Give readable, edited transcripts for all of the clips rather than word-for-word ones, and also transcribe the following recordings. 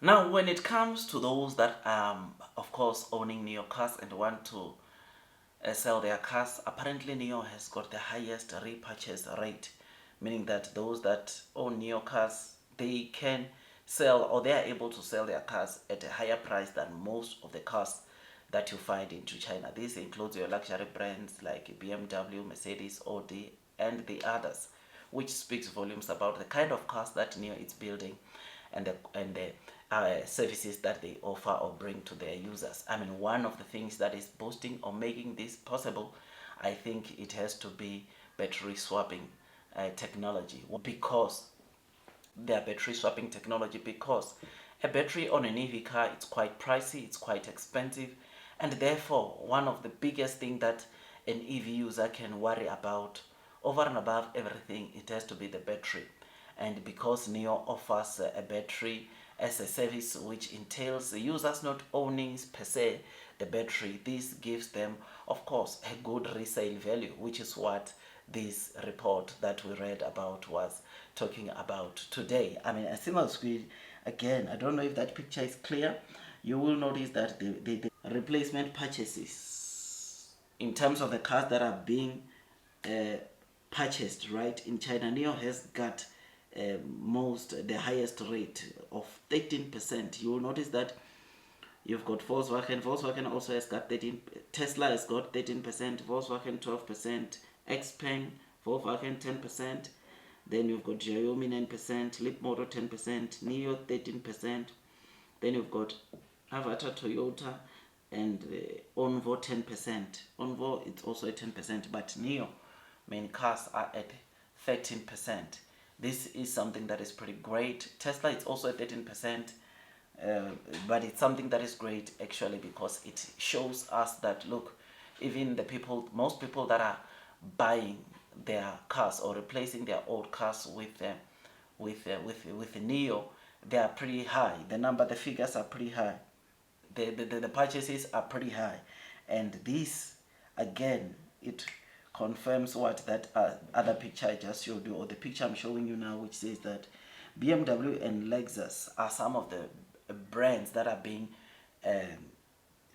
Now, when it comes to those that of course owning Neo cars and want to sell their cars, apparently Neo has got the highest repurchase rate, meaning that those that own Neo cars, they can sell, or they are able to sell their cars at a higher price than most of the cars that you find into China. This includes your luxury brands like BMW, Mercedes, Audi, and the others, which speaks volumes about the kind of cars that Neo is building and the services that they offer or bring to their users. I mean, one of the things that is boosting or making this possible, I think it has to be battery swapping technology, because their battery swapping technology, because a battery on an EV car, it's quite pricey, it's quite expensive, and therefore one of the biggest thing that an EV user can worry about over and above everything, it has to be the battery. And because Neo offers a battery as a service, which entails the users not owning per se the battery, this gives them of course a good resale value, which is what this report that we read about was talking about today. I mean, a similar screen again, I don't know if that picture is clear. You will notice that the replacement purchases in terms of the cars that are being uh, purchased right in China, Neo has got the highest rate of 13%. You will notice that you've got Volkswagen also has got 13, Tesla has got 13%, Volkswagen 12%, Xpeng, Volkswagen 10%, then you've got Xiaomi 9%, Leapmotor 10%, Neo 13%, then you've got Avatar Toyota and ONVO 10%. ONVO it's also at 10%, but Neo main cars are at 13%. This is something that is pretty great. Tesla is also at 13%, but it's something that is great actually, because it shows us that look, even most people that are buying their cars or replacing their old cars with Neo, they are pretty high. The figures are pretty high. The purchases are pretty high, and this again, it confirms what that other picture I just showed you, or the picture I'm showing you now, which says that BMW and Lexus are some of the brands that are being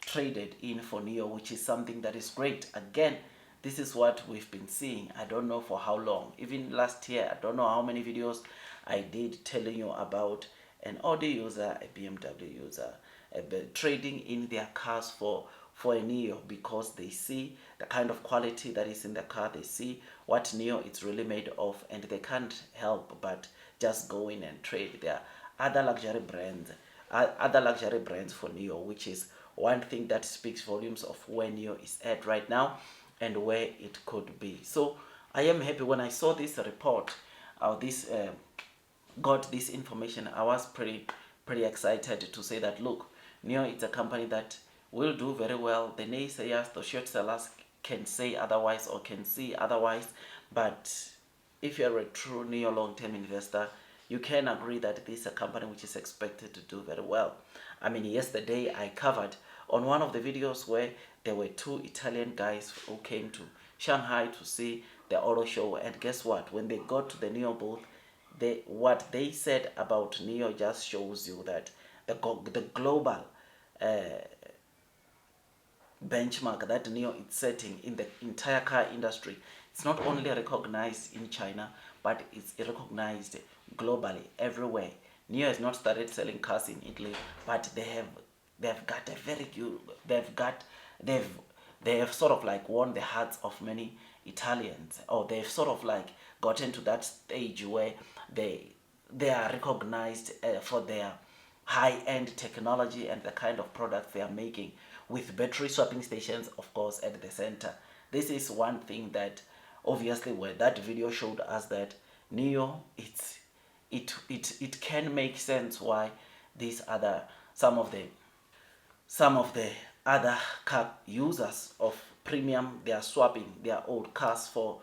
traded in for Neo, which is something that is great. Again, this is what we've been seeing, I don't know for how long. Even last year, I don't know how many videos I did telling you about an Audi user, a BMW user, trading in their cars for a Neo, because they see the kind of quality that is in the car, they see what Neo is really made of, and they can't help but just go in and trade their other luxury brands for Neo, which is one thing that speaks volumes of where Neo is at right now and where it could be. So I am happy when I saw this report, got this information. I was pretty excited to say that look, Neo is a company that will do very well. The naysayers, the short sellers can say otherwise or can see otherwise, but if you're a true Neo long-term investor, you can agree that this is a company which is expected to do very well. I mean, yesterday I covered on one of the videos where there were two Italian guys who came to Shanghai to see the auto show, and guess what? When they got to the Neo booth, what they said about Neo just shows you that the global benchmark that Neo is setting in the entire car industry, it's not only recognized in China, but it's recognized globally everywhere. Neo has not started selling cars in Italy, but they've got a very good they have sort of like won the hearts of many Italians, or they've sort of like gotten to that stage where they are recognized for their high-end technology and the kind of products they are making, with battery swapping stations of course at the center. This is one thing that obviously, where that video showed us that Neo, it can make sense why these other some of the other car users of premium, they are swapping their old cars for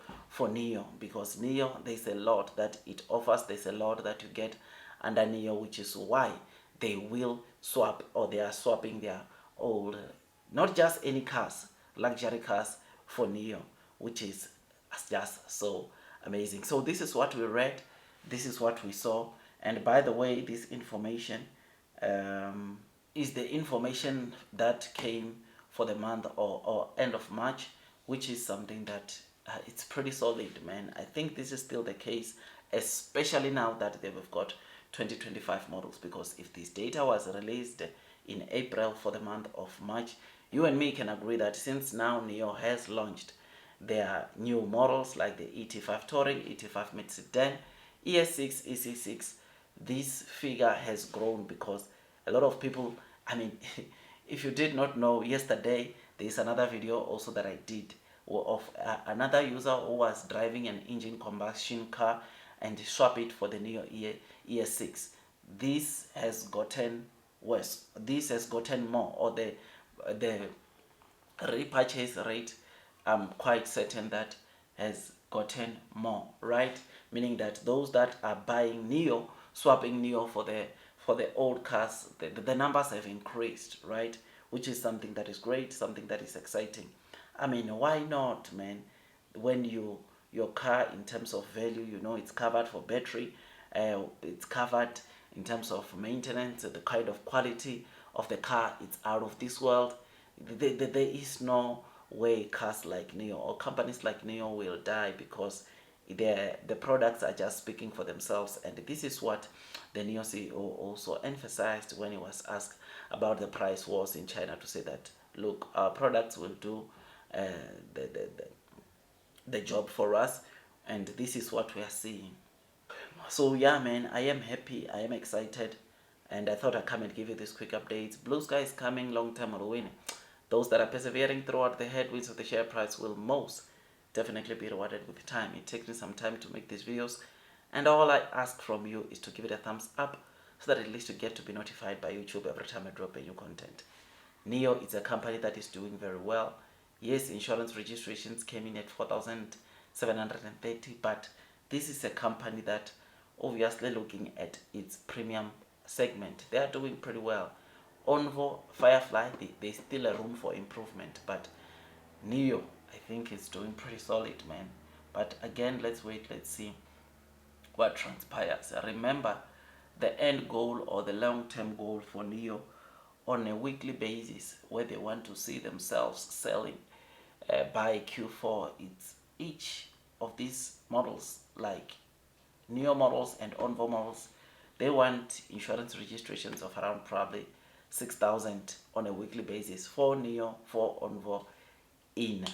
Neo, because Neo, there's a lot that it offers, there's a lot that you get under Neo, which is why they will swap, or they are swapping their old, not just any cars, luxury cars for Neo, which is just so amazing. So this is what we read, this is what we saw, and by the way, this information is the information that came for the month or end of March, which is something that it's pretty solid, man. I think this is still the case, especially now that they've got 2025 models, because if this data was released in April for the month of March, you and me can agree that since now NIO has launched their new models like the ET5 Touring, ET5 Mid Sedan, ES6, EC6, this figure has grown because a lot of people, I mean, if you did not know, yesterday there is another video also that I did of another user who was driving an engine combustion car and swap it for the NIO ES6. This has gotten worse. This has gotten more, or the repurchase rate, I'm quite certain that has gotten more, right? Meaning that those that are buying NIO, swapping NIO for the old cars, the numbers have increased, right? Which is something that is great, something that is exciting. I mean, why not, man? When your car, in terms of value, you know, it's covered for battery, it's covered in terms of maintenance, the kind of quality of the car, it's out of this world. There is no way cars like NIO or companies like NIO will die, because the products are just speaking for themselves. And this is what the NIO CEO also emphasized when he was asked about the price wars in China, to say that, look, our products will do the job for us, and this is what we are seeing. So yeah, man, I am happy, I am excited, and I thought I'd come and give you this quick updates. Blue sky is coming, long term will win. Those that are persevering throughout the headwinds of the share price will most definitely be rewarded with time. It takes me some time to make these videos, and all I ask from you is to give it a thumbs up, so that at least you get to be notified by YouTube every time I drop a new content. NIO is a company that is doing very well. Yes, insurance registrations came in at 4,730, but this is a company that, obviously looking at its premium segment, they are doing pretty well. ONVO, Firefly, there's still a room for improvement, but NIO, I think, is doing pretty solid, man. But again, let's wait, let's see what transpires. Remember, the end goal or the long-term goal for NIO on a weekly basis, where they want to see themselves selling by Q4, it's each of these models, like NIO models and ONVO models, they want insurance registrations of around probably 6,000 on a weekly basis for NIO, for ONVO in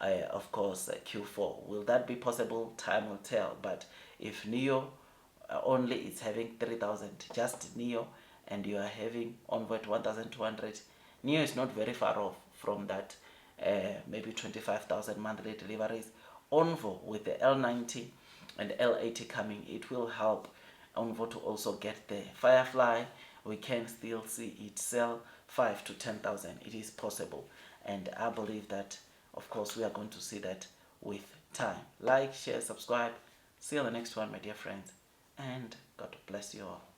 of course Q4. Will that be possible? Time will tell. But if NIO only is having 3,000, just NIO, and you are having ONVO at 1,200, NIO is not very far off from that, maybe 25,000 monthly deliveries. ONVO with the L90 and L80 coming, it will help ONVO to also get the Firefly. We can still see it sell 5 to 10,000. It is possible, and I believe that, of course, we are going to see that with time. Like, share, subscribe. See you on the next one, my dear friends, and God bless you all.